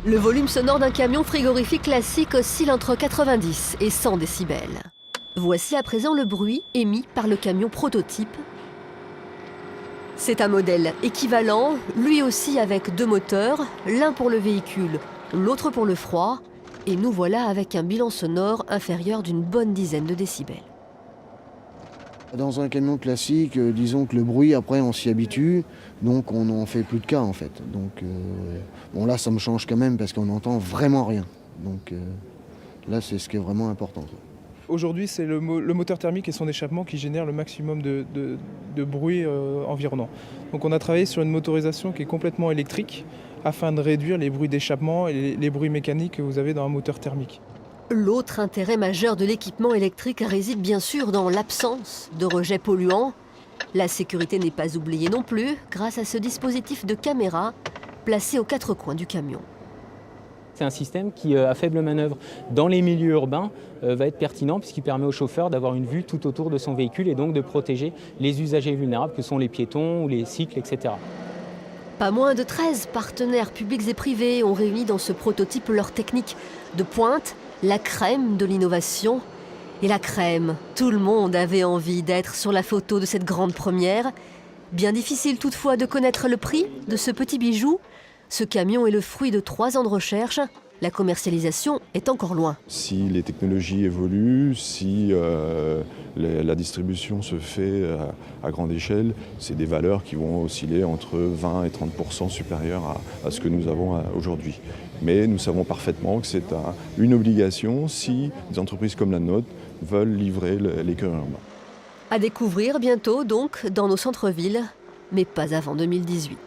Le volume sonore d'un camion frigorifique classique oscille entre 90 et 100 décibels. Voici à présent le bruit émis par le camion prototype. C'est un modèle équivalent, lui aussi avec 2 moteurs, l'un pour le véhicule, l'autre pour le froid, et nous voilà avec un bilan sonore inférieur d'une bonne dizaine de décibels. Dans un camion classique, disons que le bruit, après, on s'y habitue, donc on n'en fait plus de cas, en fait. Donc, bon, là, ça me change quand même parce qu'on n'entend vraiment rien. Donc, là, c'est ce qui est vraiment important. Aujourd'hui, c'est le moteur thermique et son échappement qui génèrent le maximum de bruit environnant. Donc on a travaillé sur une motorisation qui est complètement électrique afin de réduire les bruits d'échappement et les bruits mécaniques que vous avez dans un moteur thermique. L'autre intérêt majeur de l'équipement électrique réside bien sûr dans l'absence de rejets polluants. La sécurité n'est pas oubliée non plus grâce à ce dispositif de caméra placé aux 4 coins du camion. C'est un système qui, à faible manœuvre dans les milieux urbains, va être pertinent puisqu'il permet au chauffeur d'avoir une vue tout autour de son véhicule et donc de protéger les usagers vulnérables que sont les piétons ou les cycles, etc. Pas moins de 13 partenaires publics et privés ont réuni dans ce prototype leur technique de pointe, la crème de l'innovation. Et la crème, tout le monde avait envie d'être sur la photo de cette grande première. Bien difficile toutefois de connaître le prix de ce petit bijou. Ce camion est le fruit de 3 ans de recherche. La commercialisation est encore loin. Si les technologies évoluent, si la distribution se fait à grande échelle, c'est des valeurs qui vont osciller entre 20 et 30% supérieures à ce que nous avons aujourd'hui. Mais nous savons parfaitement que c'est une obligation si des entreprises comme la nôtre veulent livrer les cœurs urbains. À découvrir bientôt donc dans nos centres-villes, mais pas avant 2018.